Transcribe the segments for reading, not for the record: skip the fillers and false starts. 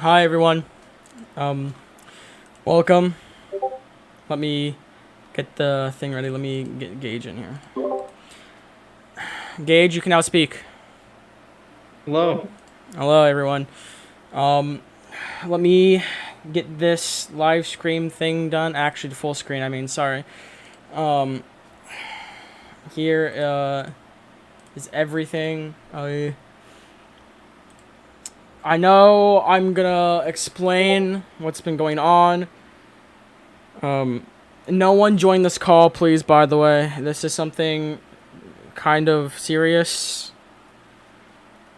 Hi everyone. Welcome. Let me get the thing ready. Let me get Gage in here. Gage, you can now speak. Hello. Hello everyone. Let me get this live stream thing done. Actually, the full screen. I mean, sorry. Here is everything. I know I'm gonna explain what's been going on. No one join this call, please, by the way. This is something kind of serious.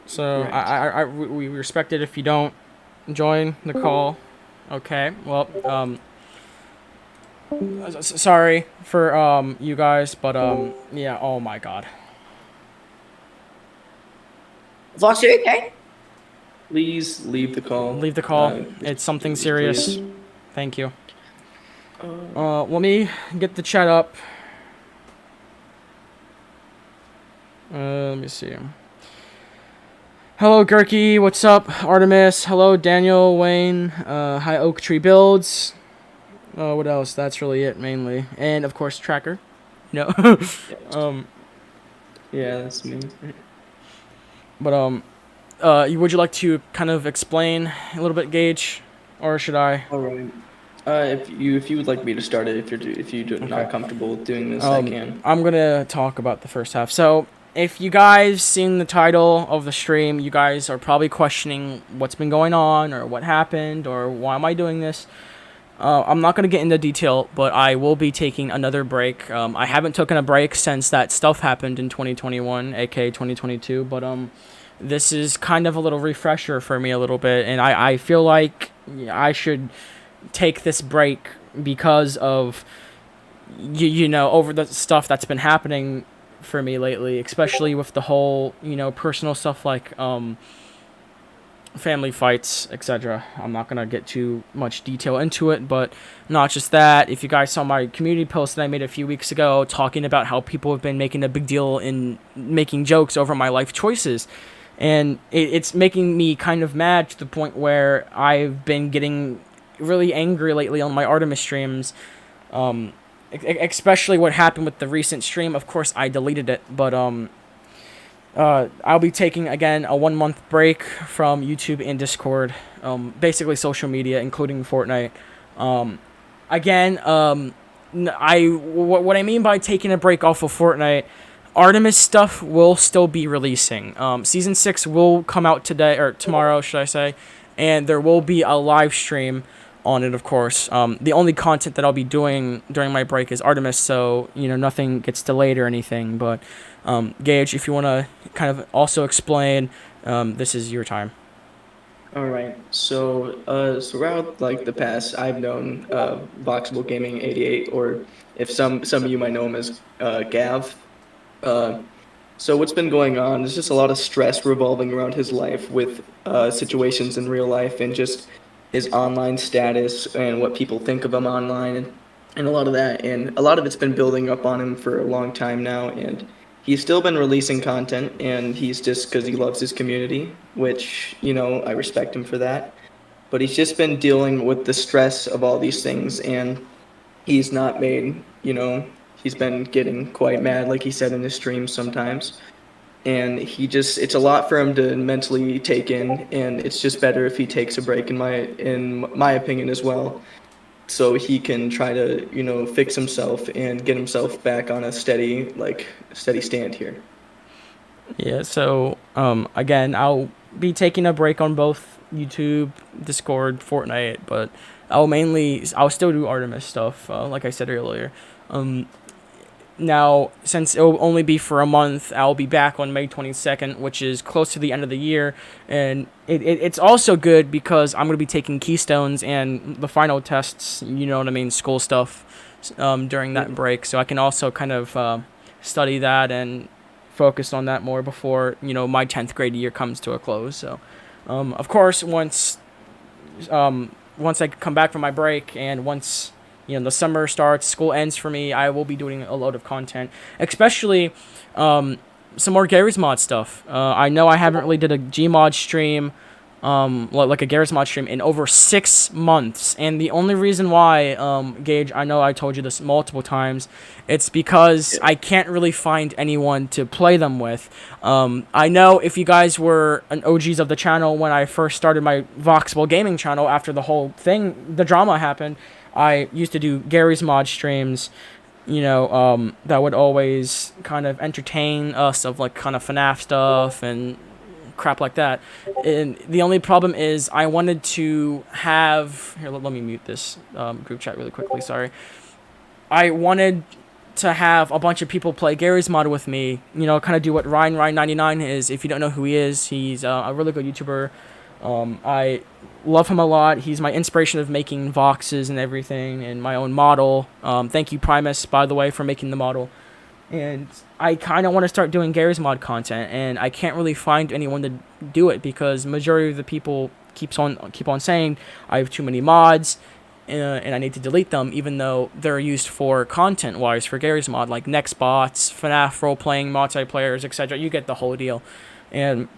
So Right. we respect it if you don't join the call. Okay, well, sorry for, you guys, but, yeah, oh my god. Voss, you okay? Please leave the call. Leave the call. It's something serious. Please. Thank you. Let me get the chat up. Let me see. Hello, Gurky. What's up, Artemis? Hello, Daniel, Wayne. Hi, Oak Tree Builds. What else? That's really it, mainly. And, of course, Tracker. No. Yeah, that's me. But, would you like to kind of explain a little bit, Gage? Or should I? All right. If you would like me to start it, if you're not comfortable with doing this, I can. I'm gonna talk about the first half. So, if you guys seen the title of the stream, you guys are probably questioning what's been going on, or what happened, or why am I doing this? I'm not gonna get into detail, but I will be taking another break. I haven't taken a break since that stuff happened in 2021, aka 2022. But this is kind of a little refresher for me a little bit, and I feel like I should take this break because of you know, over the stuff that's been happening for me lately, especially with the whole, you know, personal stuff like family fights, etc. I'm not gonna get too much detail into it, but not just that. If you guys saw my community post that I made a few weeks ago talking about how people have been making a big deal in making jokes over my life choices, and it's making me kind of mad to the point where I've been getting really angry lately on my Artemis streams, especially what happened with the recent stream. Of course, I deleted it, but I'll be taking again a 1 month break from YouTube and Discord, basically social media, including Fortnite. Again, what I mean by taking a break off of Fortnite, Artemis stuff will still be releasing. Season 6 will come out today, or tomorrow, should I say, and there will be a live stream on it, of course. The only content that I'll be doing during my break is Artemis, so, you know, nothing gets delayed or anything. But, Gage, if you want to kind of also explain, this is your time. All right. So, throughout like the past, I've known Voxable Gaming 88, or if some of you might know him as Gav. So what's been going on is just a lot of stress revolving around his life with situations in real life and just his online status and what people think of him online and a lot of that. And a lot of it's been building up on him for a long time now. And he's still been releasing content, and he's just because he loves his community, which, you know, I respect him for that. But he's just been dealing with the stress of all these things, and he's not made, you know, he's been getting quite mad, like he said in his streams sometimes. And it's a lot for him to mentally take in, and it's just better if he takes a break, in my opinion as well, so he can try to, you know, fix himself and get himself back on a steady stand here. Yeah, so, again, I'll be taking a break on both YouTube, Discord, Fortnite, but I'll still do Artemis stuff, like I said earlier. Now, since it'll only be for a month, I'll be back on May 22nd, which is close to the end of the year, and it's also good because I'm going to be taking Keystones and the final tests, you know what I mean, school stuff, during that break, so I can also kind of study that and focus on that more before, you know, my 10th grade year comes to a close. So, of course, once I come back from my break and once, you know, the summer starts, school ends for me, I will be doing a load of content, especially some more Garry's Mod stuff. I know I haven't really did a Gmod stream, like a Garry's Mod stream in over 6 months, and the only reason why, Gage, I know I told you this multiple times, it's because I can't really find anyone to play them with. I know if you guys were an OGs of the channel when I first started my Voxable Gaming channel after the whole thing, the drama happened, I used to do Garry's Mod streams, you know, that would always kind of entertain us of, like, kind of FNAF stuff and crap like that. And the only problem is I wanted to have here. Let me mute this group chat really quickly. Sorry. I wanted to have a bunch of people play Garry's Mod with me. You know, kind of do what Ryan99 is. If you don't know who he is, he's a really good YouTuber. I love him a lot. He's my inspiration of making Voxes and everything, and my own model. Thank you, Primus, by the way, for making the model. And I kind of want to start doing Garry's Mod content, and I can't really find anyone to do it because majority of the people keep on saying I have too many mods, and I need to delete them, even though they're used for content-wise for Garry's Mod, like Nextbots, FNAF role-playing multiplayers, etc. You get the whole deal, and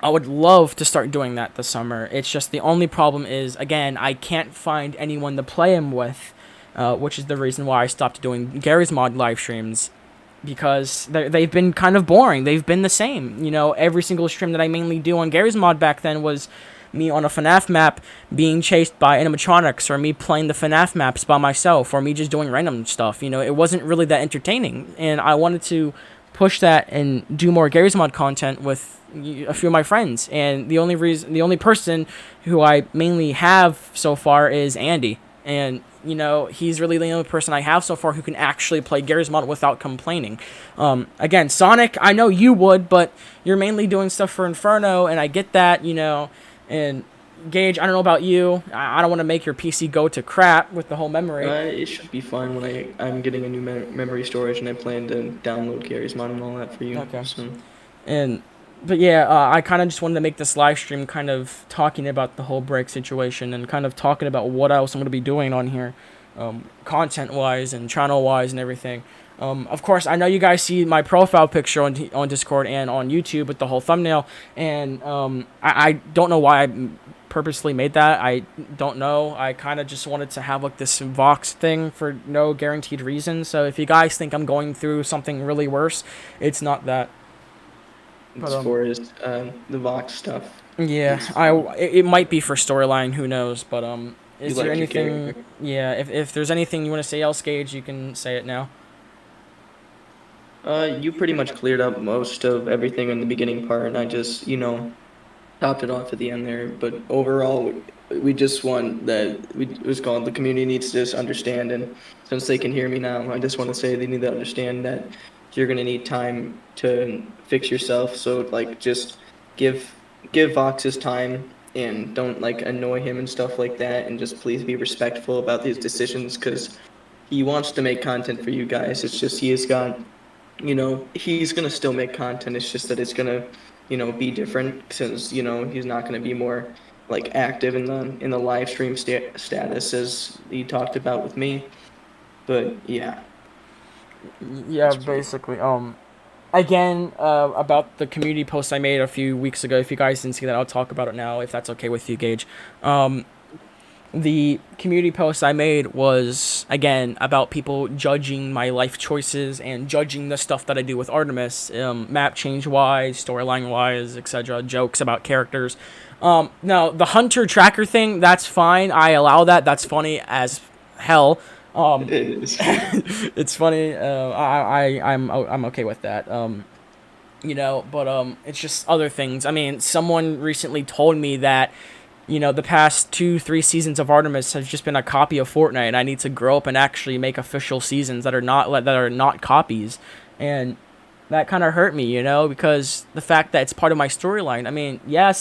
I would love to start doing that this summer. It's just the only problem is, again, I can't find anyone to play him with, which is the reason why I stopped doing Garry's Mod live streams, because they've been kind of boring. They've been the same. You know, every single stream that I mainly do on Garry's Mod back then was me on a FNAF map being chased by animatronics, or me playing the FNAF maps by myself, or me just doing random stuff. You know, it wasn't really that entertaining, and I wanted to push that and do more Garry's Mod content with a few of my friends. And the only person who I mainly have so far is Andy, and you know, he's really the only person I have so far who can actually play Garry's Mod without complaining. Again, Sonic, I know you would, but you're mainly doing stuff for Inferno, and I get that, you know. And Gage, I don't know about you. I don't want to make your PC go to crap with the whole memory. It should be fine when I'm getting a new memory storage, and I plan to download Garry's Mod and all that for you. Okay. So. But yeah, I kind of just wanted to make this live stream kind of talking about the whole break situation and kind of talking about what else I'm going to be doing on here, content-wise and channel-wise and everything. Of course, I know you guys see my profile picture on Discord and on YouTube with the whole thumbnail, and I don't know why I purposely made that. I don't know. I kind of just wanted to have like this Vox thing for no guaranteed reason. So if you guys think I'm going through something really worse, it's not that. As far as the Vox stuff. Yeah, it might be for storyline. Who knows? But is there anything? Yeah, if there's anything you want to say else, Gage, you can say it now. You pretty much cleared up most of everything in the beginning part, and I just, you know, topped it off at the end there. But overall, we just want that. It was called the community needs to just understand, and since they can hear me now, I just want to say they need to understand that you're gonna need time to fix yourself. So like, just give Vox his time, and don't like annoy him and stuff like that, and just please be respectful about his decisions, because he wants to make content for you guys. It's just he has got, you know, he's gonna still make content. It's just that it's gonna, you know, be different, since, you know, he's not gonna be more like active in the live stream status as he talked about with me. But yeah. Yeah, basically. Again, about the community post I made a few weeks ago. If you guys didn't see that, I'll talk about it now, if that's okay with you, Gage. The community post I made was, again, about people judging my life choices and judging the stuff that I do with Artemis, map change-wise, storyline-wise, etc., jokes about characters. Now, the Hunter Tracker thing, that's fine. I allow that. That's funny as hell. It is. It's funny. I'm okay with that. You know, but it's just other things. I mean, someone recently told me that, you know, the past 2-3 seasons of Artemis has just been a copy of Fortnite, and I need to grow up and actually make official seasons that are not copies. And that kind of hurt me, you know, because the fact that it's part of my storyline. I mean, yeah,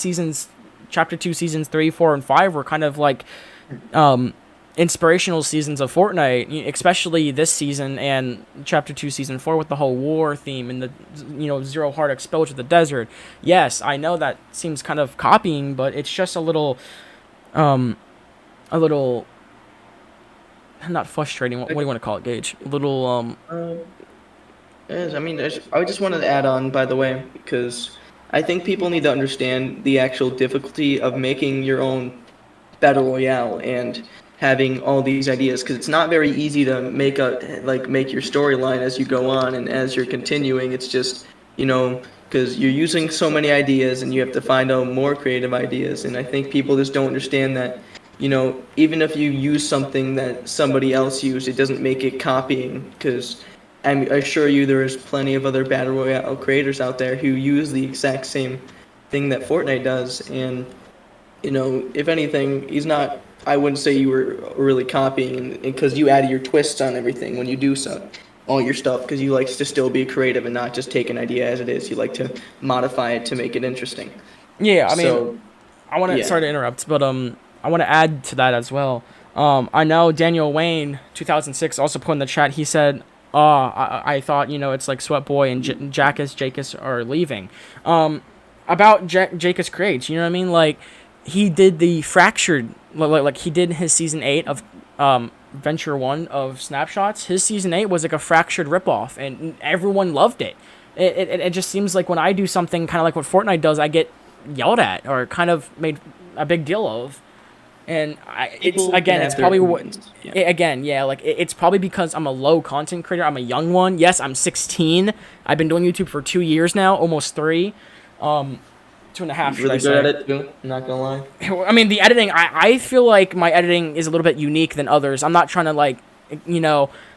chapter 2, seasons 3, 4, and 5 were kind of like inspirational seasons of Fortnite, especially this season and chapter 2 season 4 with the whole war theme and the, you know, Zero Hard exposure to the desert. Yes, I know that seems kind of copying, but it's just a little not frustrating. What do you want to call it, Gage? A little Yes, I mean, I just wanted to add on, by the way, because I think people need to understand the actual difficulty of making your own battle royale and having all these ideas, because it's not very easy to make your storyline as you go on and as you're continuing. It's just, you know, because you're using so many ideas and you have to find out more creative ideas. And I think people just don't understand that, you know, even if you use something that somebody else used, it doesn't make it copying, because I assure you there is plenty of other battle royale creators out there who use the exact same thing that Fortnite does, and if anything, he's not. I wouldn't say you were really copying, because you added your twists on everything when you do so, all your stuff, because you like to still be creative and not just take an idea as it is. You like to modify it to make it interesting. Yeah, I mean, So I want to yeah. sorry to interrupt, but I want to add to that as well. I know Daniel Wayne 2006 also put in the chat. He said, I thought it's like Sweat Boy and Jackus are leaving." About Jackus Creates, you know what I mean? Like, he did the Fractured, like he did his season 8 of Venture 1 of Snapshots. His season 8 was like a Fractured ripoff, and everyone loved it. It just seems like when I do something kind of like what Fortnite does, I get yelled at or kind of made a big deal of. And it's probably what it's probably because I'm a low content creator. I'm a young one. Yes, I'm 16. I've been doing YouTube for 2 years now, almost 3, 2.5. Really good at it too. I'm not gonna lie. I mean, the editing. I feel like my editing is a little bit unique than others. I'm not trying to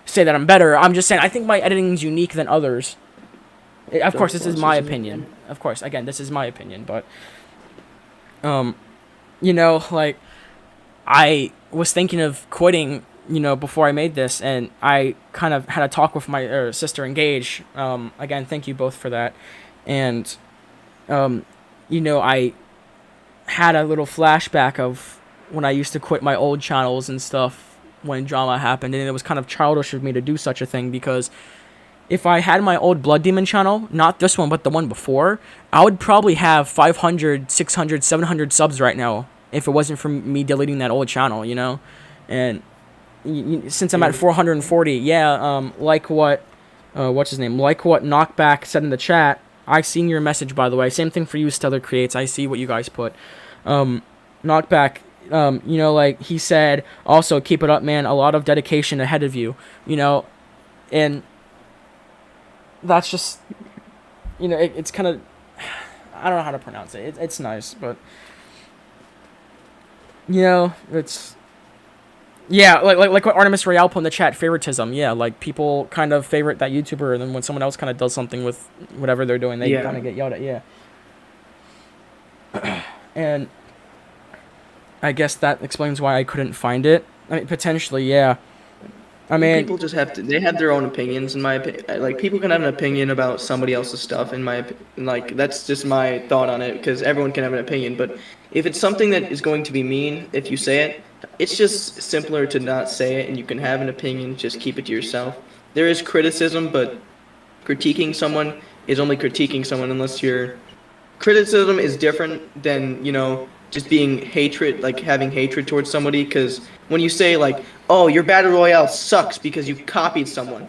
say that I'm better. I'm just saying I think my editing is unique than others. Of course, this is my opinion. Of course, again, this is my opinion, but like, I was thinking of quitting, before I made this, and I kind of had a talk with my sister Engage. Again, thank you both for that. And, I had a little flashback of when I used to quit my old channels and stuff when drama happened, and it was kind of childish of me to do such a thing, because if I had my old Blood Demon channel, not this one, but the one before, I would probably have 500, 600, 700 subs right now if it wasn't for me deleting that old channel, And since I'm at 440, like what, what's his name? Like what Knockback said in the chat. I seen your message, by the way. Same thing for you, Stellar Creates. I see what you guys put. Knockback, like he said, also keep it up, man. A lot of dedication ahead of you, and that's just, it's kind of, I don't know how to pronounce it. It's nice, but, it's, like what Artemis Royale put in the chat, favoritism. Yeah, like, people kind of favorite that YouTuber, and then when someone else kind of does something with whatever they're doing, they kind of get yelled at, yeah. And I guess that explains why I couldn't find it. I mean, potentially, yeah. I mean, people just they have their own opinions, in my opinion. Like, people can have an opinion about somebody else's stuff, in my opinion. Like, that's just my thought on it, because everyone can have an opinion. But if it's something that is going to be mean, if you say it, it's just simpler to not say it, and you can have an opinion, just keep it to yourself. There is criticism, but critiquing someone is only critiquing someone unless you're... Criticism is different than, just being hatred, like having hatred towards somebody, because when you say, like, oh, your battle royale sucks because you copied someone,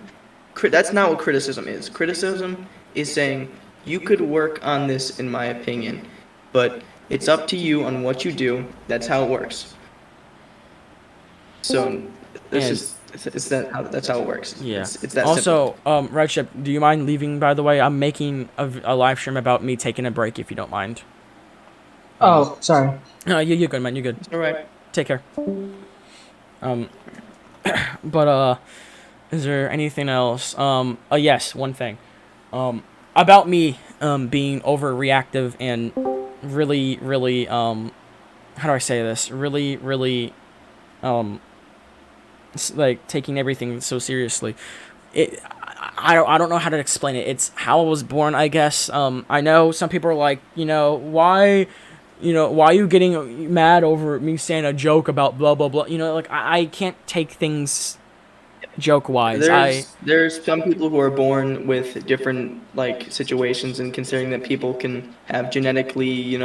that's not what criticism is. Criticism is saying, you could work on this, in my opinion, but it's up to you on what you do. That's how it works. So that's how it works. Yeah. It's that also, simple. Redship, do you mind leaving, by the way? I'm making a live stream about me taking a break, if you don't mind. Oh, sorry. No, you're good, man. You're good. All right. Take care. But is there anything else? Yes, one thing. About me being overreactive and really, really, how do I say this? Really, really, like, taking everything so seriously. I don't know how to explain it. It's how I was born, I guess. I know some people are like, why are you getting mad over me saying a joke about blah, blah, blah? Like, I can't take things joke-wise. There's some people who are born with different, like, situations, and considering that people can have genetically,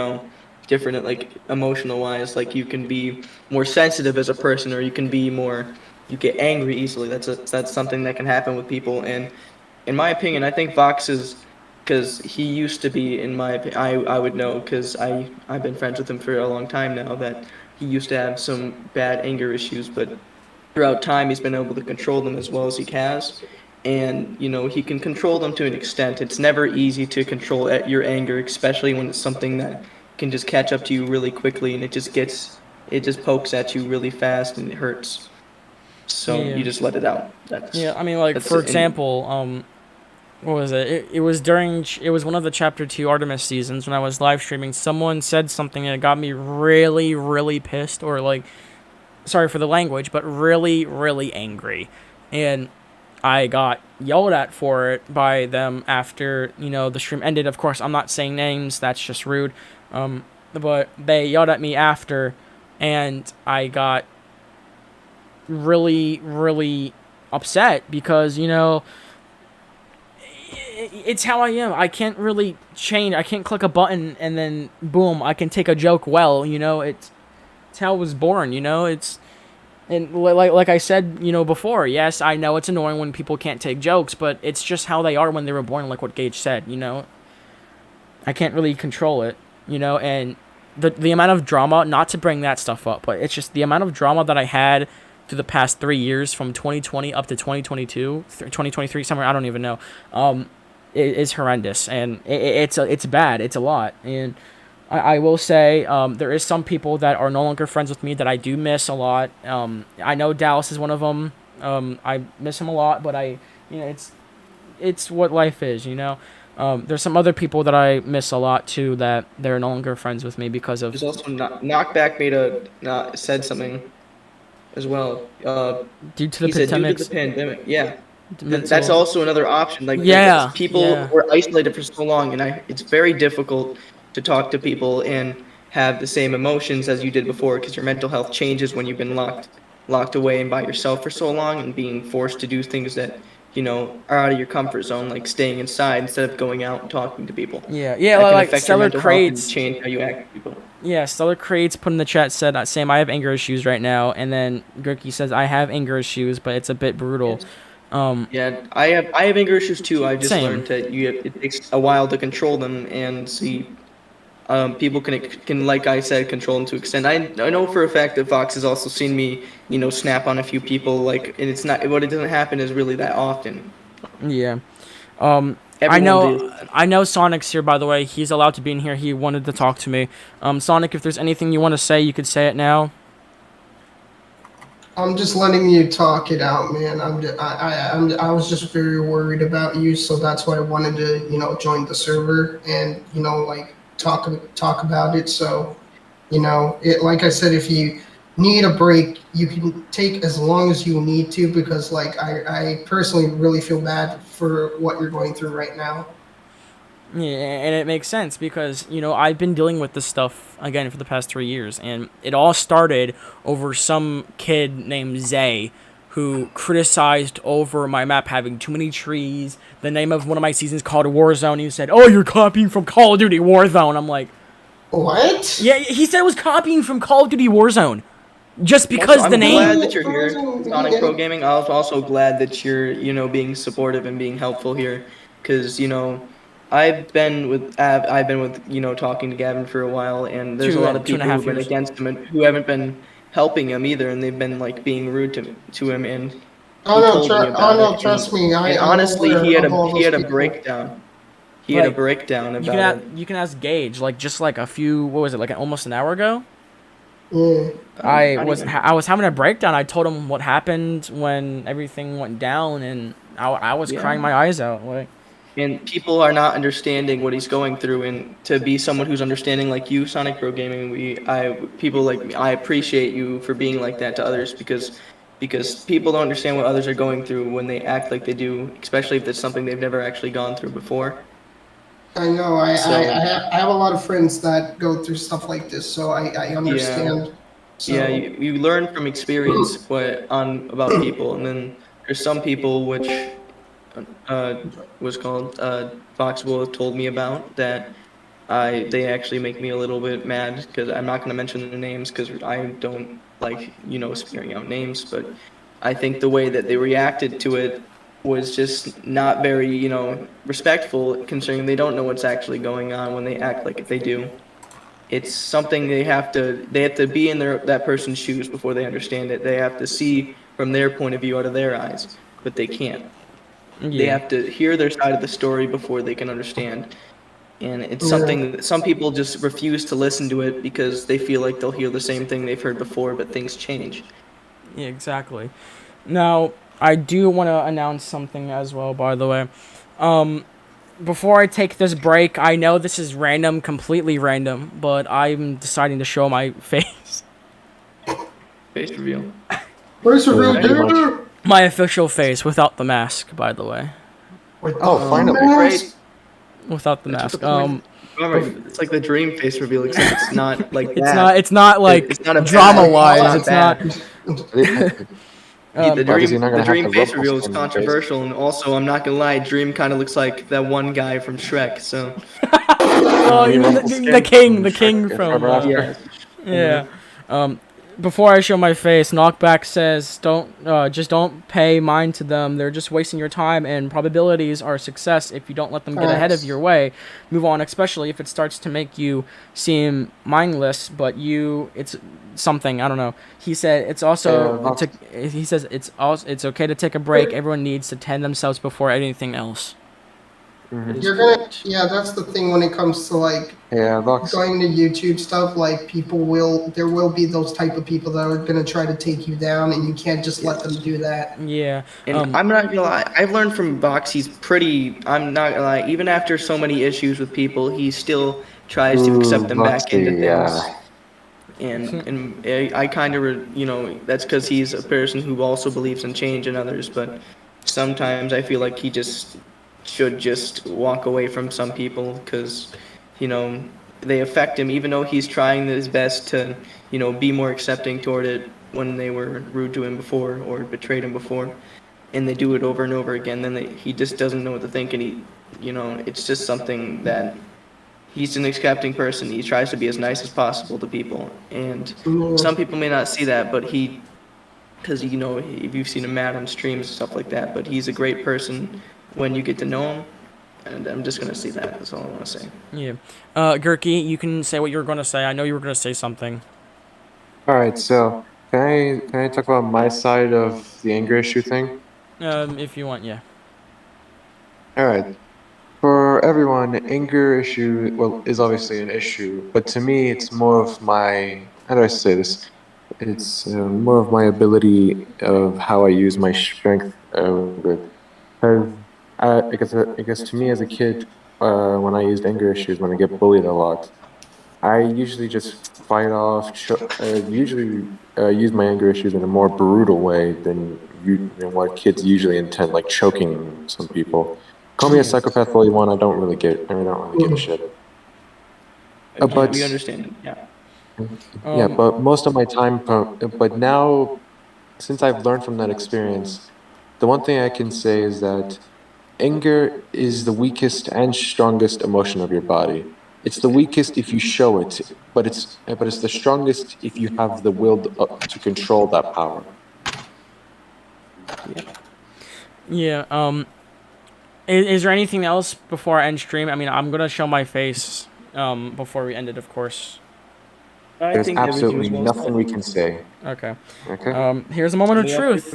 different, like, emotional-wise, like, you can be more sensitive as a person, or you get angry easily. That's something that can happen with people, and in my opinion, I think Vox is... Because he used to be, in my opinion, I would know, because I've been friends with him for a long time now, that he used to have some bad anger issues, but throughout time he's been able to control them as well as he has, and he can control them to an extent. It's never easy to control your anger, especially when it's something that can just catch up to you really quickly, and it just pokes at you really fast, and it hurts. So you just let it out. I mean, like, for example, what was it? It was it was one of the chapter 2 Artemis seasons when I was live streaming. Someone said something and it got me really, really pissed, or like, sorry for the language, but really, really angry. And I got yelled at for it by them after, the stream ended. Of course, I'm not saying names, that's just rude. But they yelled at me after, and I got really, really upset because, it's how I am. I can't really change. I can't click a button and then boom, I can take a joke well. It's how I was born. And like I said, before. Yes, I know it's annoying when people can't take jokes, but it's just how they are when they were born. Like what Gage said. I can't really control it. And the amount of drama. Not to bring that stuff up, but it's just the amount of drama that I had through the past 3 years, from 2020 up to 2022, 2023, somewhere I don't even know. Is horrendous, and it's bad. It's a lot, and I will say there is some people that are no longer friends with me that I do miss a lot. I know Dallas is one of them. I miss him a lot, but it's what life is. There's some other people that I miss a lot too that they're no longer friends with me because of There's also Knockback made said something as well. Due to the He said due to pandemic. the pandemic. Yeah. That's also another option. Like Yeah, people yeah. were isolated for so long, and it's very difficult to talk to people and have the same emotions as you did before, because your mental health changes when you've been locked away and by yourself for so long, and being forced to do things that are out of your comfort zone, like staying inside instead of going out and talking to people. Yeah, That can like affect your Stellar mental health and Crates. change how you act with people. Yeah, Stellar Crates put in the chat said, Sam, I have anger issues right now. And then Gurky says, I have anger issues, but it's a bit brutal. Yeah, I have anger issues too. I just Same. learned that it takes a while to control them and see. People can, like I said, control them to extent. I know for a fact that Fox has also seen me, snap on a few people, like, and it's not, what it doesn't happen is really that often. Yeah. Everyone did. I know Sonic's here, by the way. He's allowed to be in here. He wanted to talk to me. Sonic, if there's anything you want to say, you could say it now. I'm just letting you talk it out, man. I was just very worried about you, so that's why I wanted to, join the server and, like talk about it. So, like I said, if you need a break, you can take as long as you need to, because like I personally really feel bad for what you're going through right now. Yeah, and it makes sense because, I've been dealing with this stuff, again, for the past 3 years. And it all started over some kid named Zay who criticized over my map having too many trees. The name of one of my seasons called Warzone. He said, oh, you're copying from Call of Duty Warzone. I'm like, What? yeah, he said it was copying from Call of Duty Warzone. Just because Also, the I'm name... glad that you're here, Sonic Pro Gaming. I was also glad that you're, being supportive and being helpful here, because, I've been with talking to Gavin for a while, and there's a lot of 2.5 people who've been years. against him and who haven't been helping him either, and they've been like being rude to him, and he told me about it. Trust me. And I'm honestly, aware he had of all a those people. breakdown. He had a Like, breakdown about it. You can ask Gage, like, just like a few... What was it, like almost an hour ago? Yeah. I was having a breakdown. I told him what happened when everything went down, and I was crying my eyes out. Like, And people are not understanding what he's going through, and to be someone who's understanding like you, Sonic Pro Gaming, people like me, I appreciate you for being like that to others, because people don't understand what others are going through when they act like they do, especially if it's something they've never actually gone through before. I know. I have a lot of friends that go through stuff like this, so I understand. So, Yeah, you learn from experience about people, and then there's some people which was called Foxwell told me about that they actually make me a little bit mad, because I'm not going to mention the names because I don't like spearing out names, but I think the way that they reacted to it was just not very respectful, considering they don't know what's actually going on when they act like they do. It's something they have to be in that person's shoes before they understand it. They have to see from their point of view out of their eyes, but they can't. They have to hear their side of the story before they can understand. And it's something that some people just refuse to listen to it because they feel like they'll hear the same thing they've heard before, but things change. Yeah, exactly. Now, I do want to announce something as well, by the way. Before I take this break, I know this is random, completely random, but I'm deciding to show my face. Face reveal. Where's the real Pretty much. dude? My official face, without the mask, by the way. Oh, finally. Great. Without the That's mask. what the point- Alright, it's like the dream face reveal, except it's not like that. It's not like It's not a drama bad- wise. it's not It's not. bad. The Obviously dream, not gonna the have dream the face ruffles reveal is on your face. controversial, and also I'm not gonna lie, Dream kind of looks like that one guy from Shrek. So Oh, you mean the king from. Yeah. Yeah. Before I show my face, Knockback says, just don't pay mind to them. They're just wasting your time, and probabilities are success if you don't let them get ahead of your way. Move on, especially if it starts to make you seem mindless, but it's something, I don't know. He said it's also, he says it's okay to take a break. Everyone needs to tend themselves before anything else. You're gonna, yeah, that's the thing when it comes to like Yeah, Vox. going to YouTube stuff. Like there will be those type of people that are gonna try to take you down, and you can't just let them do that. Yeah. And I'm not gonna lie, I've learned from Vox, I'm not gonna lie, even after so many issues with people, he still tries to accept them back into things. Yeah. And I kind of, that's because he's a person who also believes in change in others, but sometimes I feel like he should just walk away from some people because, they affect him, even though he's trying his best to, be more accepting toward it when they were rude to him before or betrayed him before. And they do it over and over again, then he just doesn't know what to think, and it's just something that he's an accepting person. He tries to be as nice as possible to people, and some people may not see that, but because if you've seen him mad on streams and stuff like that, but he's a great person when you get to know him, and I'm just gonna say that. That's all I want to say. Yeah. Gurky, you can say what you were going to say. I know you were going to say something. All right, so can I talk about my side of the anger issue thing? If you want, yeah. All right. For everyone, anger issue is obviously an issue, but to me, it's more of my, how do I say this? It's more of my ability of how I use my strength. Because I guess to me as a kid, when I used anger issues, when I get bullied a lot, I usually just fight off. Usually use my anger issues in a more brutal way than what kids usually intend, like choking some people. Call me a psychopath all you want. I don't really give a shit. But we understand. Yeah. yeah, but most of my time. But now, since I've learned from that experience, the one thing I can say is that anger is the weakest and strongest emotion of your body. It's the weakest if you show it, but it's the strongest if you have the will to control that power. Yeah. Is there anything else before I end stream? I mean, I'm gonna show my face before we end it, of course. There's absolutely nothing we can say. Okay. Okay. Here's a moment of truth.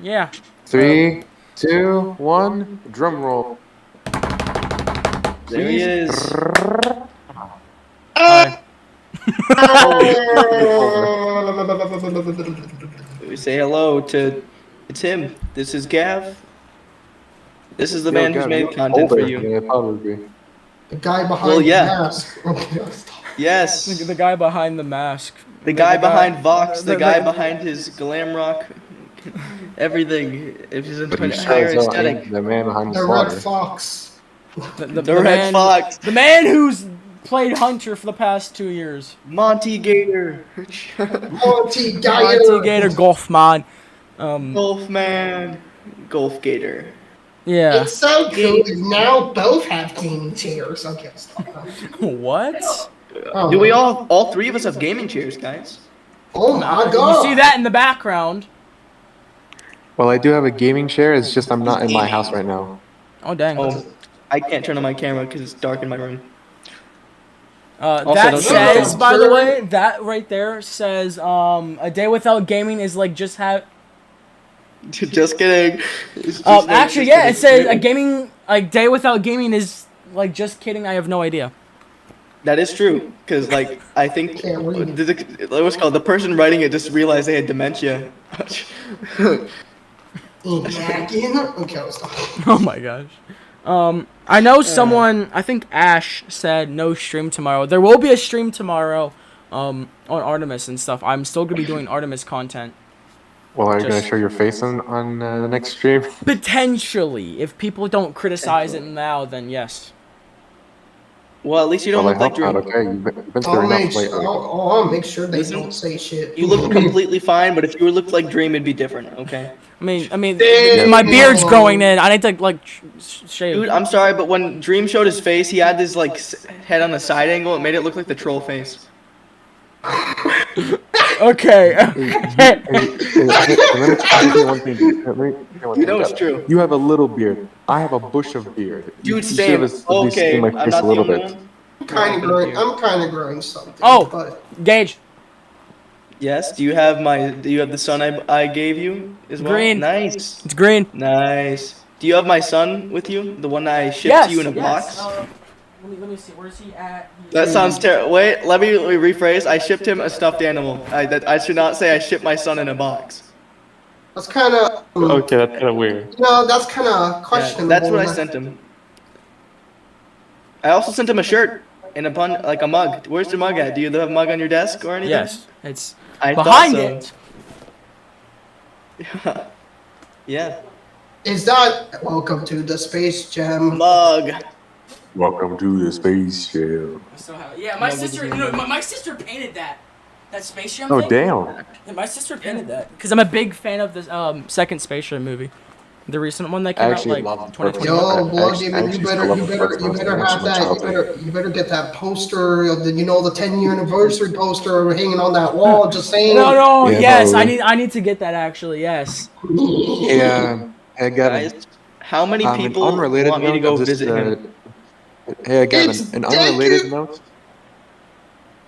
Yeah. 3, 2, 1. Drum roll. There he is. We say hello to. It's him. This is Gav. This is the man who's made content for you. Yeah, probably. The guy behind Well, yeah. the mask. Okay, stop. Yes. The guy behind the mask. The guy behind Vox, the guy behind his glam rock, everything. If his But he entire shows aesthetic. the man behind the The red slaughter. fox. The Red Fox, The man who's played Hunter for the past 2 years. Monty Gator, Monty Monty Gator. Gator Golf Man. Golf Man, Golf Gator. Yeah. It's so cool. We now both have gaming chairs. Okay, stop. What? Oh, Do we all three of us have gaming chairs, guys? Oh my god. You see that in the background? Well, I do have a gaming chair. It's just I'm not in my house right now. Oh dang. Oh, I can't turn on my camera because it's dark in my room. That don't says, know. by the way, that right there says, a day without gaming is like just have. Just kidding. It's just like- Actually, just yeah, it kidding. says a gaming day without gaming is like just kidding. I have no idea. That is true, because like I think Can't read. what's called the person writing it just realized they had dementia. Imagine. Okay, stop. Oh my gosh. I know someone. I think Ash said no stream tomorrow. There will be a stream tomorrow. On Artemis and stuff. I'm still gonna be doing Artemis content. Well, are you gonna Just- show your face on the next stream? Potentially, if people don't criticize it now, then yes. Well, at least you don't Well, I look like hope not. Dream. Okay, you've been I'll through make enough sure. lately. I'll make sure they Listen, don't say shit. You look completely fine, but if you looked like Dream, it'd be different. Okay. I mean, Damn. my beard's growing in. I need to like shave. Dude, I'm sorry, but when Dream showed his face, he had this like head on a side angle. It made it look like the troll face. Okay. Let me tell you one thing. You know it's true. You have a little beard. I have a bush of beard. You Dude, should same. have at least Okay, seen my I'm face not a the little only bit. one. I'm kind of growing something. Oh. But Gage. Yes. Do you have the son I gave you as well? Green. Nice. It's green. Nice. Do you have my son with you? The one I shipped Yes. to you in a yes. box? Let me see. Where's he at? That sounds terrible. Wait, let me rephrase. I shipped him a stuffed animal. I should not say I shipped my son in a box. that's kind of. Okay, that's kind of weird. No, that's kind of Yeah, questionable. that's what I sent him. I also sent him a shirt and a bun, like a mug. Where's your mug at? Do you have a mug on your desk or anything? Yes. It's I thought behind so. it. Yeah. Is that welcome to the Space Jam? Mug. Welcome to the space shell. Yeah, my sister. You know, my sister painted that. That Space Jam Oh thing. damn! Yeah, my sister painted that because I'm a big fan of the second Space Jam movie, the recent one that I came actually out love like the first 2020. one. Yo, Blood Actually, Demon, you better have that. You better get that poster. The 10-year anniversary poster hanging on that wall. Just saying. No, Yeah, yes, probably. I need to get that actually. Yes. Yeah, hey Gavin. Guys, how many An people unrelated want me to note go of this, visit him? Hey Gavin, It's an unrelated Deku! note.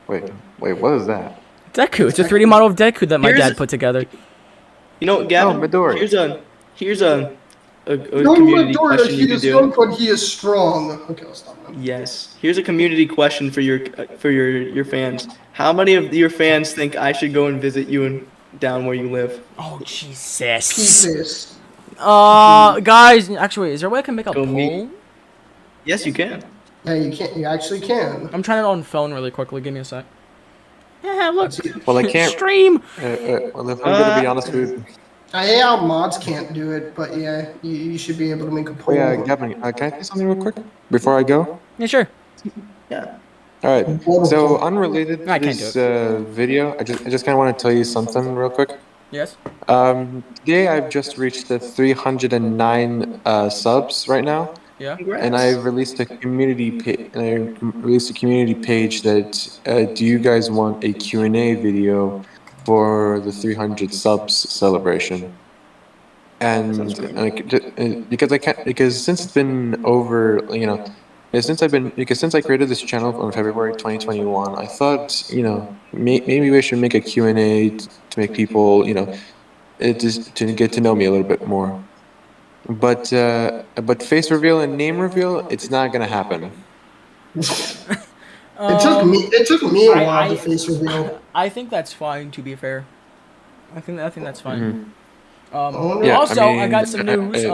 Wait, what is that? Deku. It's a 3D model of Deku that my Here's- dad put together. You know, Gavin. Midori. Here's a No, community Midoriya, question you he could is do. young, but he is strong. Okay, I'll stop now. Yes. Here's a community question for your fans. How many of your fans think I should go and visit you and down where you live? Oh Jesus. Pieces. Guys, actually, is there a way I can make a Go poll? meet- Yes, you can. Yeah, you can't. You actually can. I'm trying it on phone really quickly. Give me a sec. Yeah, look. Well, I can't. Stream. Well, if I'm gonna be honest with you, Yeah, our mods can't do it, but yeah, you should be able to make a oh poll. yeah, Gavin, can I say something real quick before I go? Yeah, sure. Yeah. All right. So unrelated I to can't this do video, I just kind of want to tell you something real quick. Yes. Today I've just reached the 309 subs right now, Yeah. Congrats. and I've released a community page that do you guys want a Q&A video for the 300 subs celebration? And Sounds great. because since it's been over, since I created this channel in February 2021, I thought, maybe we should make a Q&A to make people, just to get to know me a little bit more. But face reveal and name reveal, it's not gonna happen. It took me a I- while to I- face reveal. I think that's fine. To be fair, I think that's fine. Yeah, Also, I got mean, some news.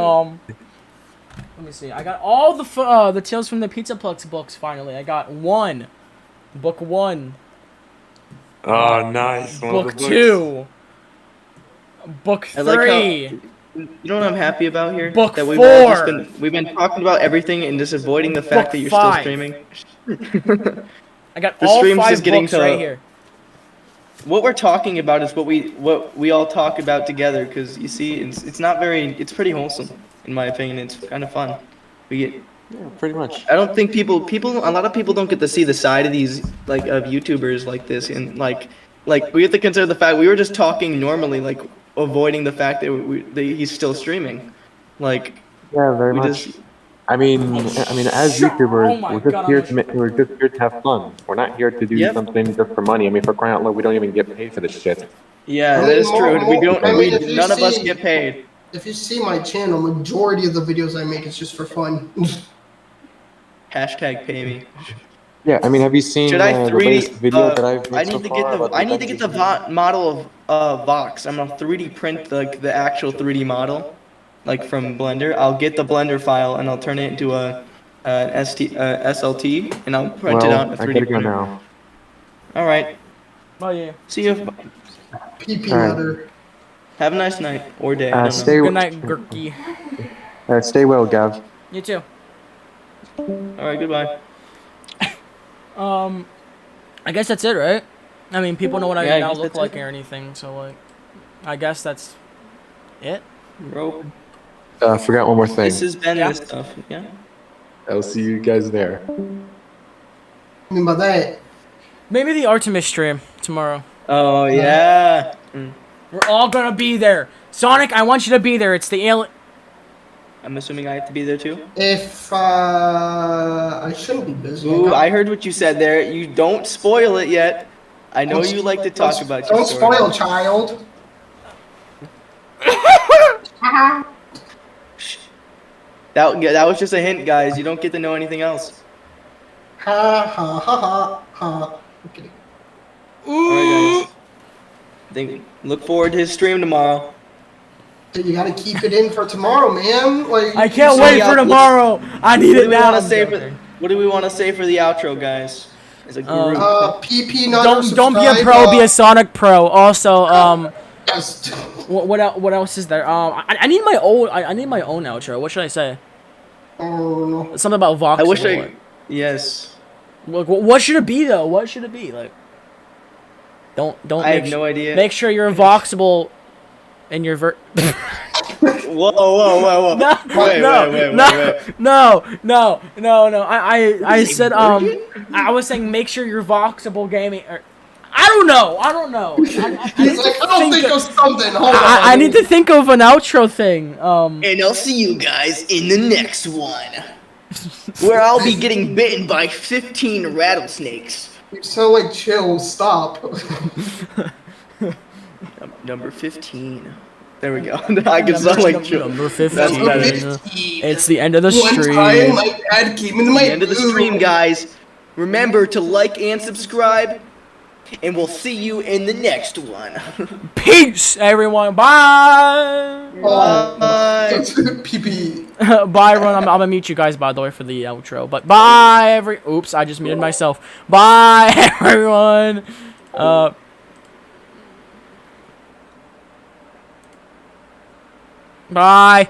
Let me see. I got all the Tales from the Pizza Plex books. Finally, I got one. Book 1. Oh, nice. Book 2. Book I like how- 3. You know what I'm happy about here? Book that we've all just 4. we've been talking about everything and just avoiding the fact Book that you're 5. still streaming. I got The all stream's 5 just getting books to- right here. What we're talking about is what we all talk about together, because you see, it's pretty wholesome in my opinion. It's kind of fun. Yeah, pretty much. I don't think a lot of people don't get to see the side of these of YouTubers like this, and like we have to consider the fact we were just talking normally, like avoiding the fact that he's still streaming, like Yeah, very we much. just I mean, as Shut- YouTubers, oh my we're just God, here I'm to we're just here to have fun. We're not here to do Yep. something just for money. I mean, for crying out loud, we don't even get paid for this shit. yeah, I that is mean, true. We don't. I mean, if you None of us see- get paid. If you see my channel, majority of the videos I make is just for fun. Hashtag pay me. Yeah, I mean, have you seen Should I the 3D? latest video that I've made I need so to far get the about I need to get the Avengers? model of Vox. I'm gonna 3D print the actual 3D model, like from Blender, I'll get the Blender file and I'll turn it into a SLT, and I'll print it out in Well, a I 3D gotta go printer. now. All right. Oh yeah. See you. PP All right. nutter. Have a nice night or day. I don't Stay. Good night, Gurky. Stay well, Gav. You too. know. All right. Goodbye. I guess that's it, right? I mean, people know what Yeah, I I now guess look that's like it. or anything, so like, I guess that's it. Bro, Forgot one more thing. this has been Yeah. this stuff. Yeah. I'll see you guys there. I mean by that, Maybe the Artemis stream tomorrow. Oh yeah. We're all gonna be there. Sonic, I want you to be there. It's the alien. I'm assuming I have to be there too. if I shouldn't be busy. Ooh, I heard what you said there. You don't spoil it yet. I know you like to talk about your Don't story. spoil, child. That was just a hint, guys. You don't get to know anything else. Ha ha ha ha ha. I'm kidding. All right, guys. Look forward to his stream tomorrow. Dude, you gotta keep it in for tomorrow, man. Like I can't So, wait yeah, for let's- tomorrow. I need What do it we now. want to say for What do we want to say for the outro, guys? As a group. PP nutter. Don't be a subscribe, pro, be a Sonic pro. Also, Yes. what else is there? I need my own. I need my own outro. What should I say? Oh no. Something about Vox. I wish I. Yes. Like, what should it be though? What should it be like? Don't. I make have no idea. Make sure you're Voxable in your Whoa, whoa, whoa, whoa. No, Wait, no, wait, wait, no, wait, wait. no. I said virgin? I was saying make sure you're Voxable gaming. Or, I don't know. He's like, I'll think of something. Hold on. I need to think of an outro thing. And I'll see you guys in the next one. Where I'll be getting bitten by 15 rattlesnakes. You sound like chill. Stop. Number 15. There we go. I can sound like Joe. Number 15. That's better. 15. It's the end of the One stream. time, my dad came into my The end of the stream, guys. Remember to like and subscribe. And we'll see you in the next one. Peace, everyone. Bye. Bye. PP. Bye, everyone. I'm gonna meet you guys, by the way, for the outro. But bye, Oops, I just muted myself. Bye, everyone. Bye.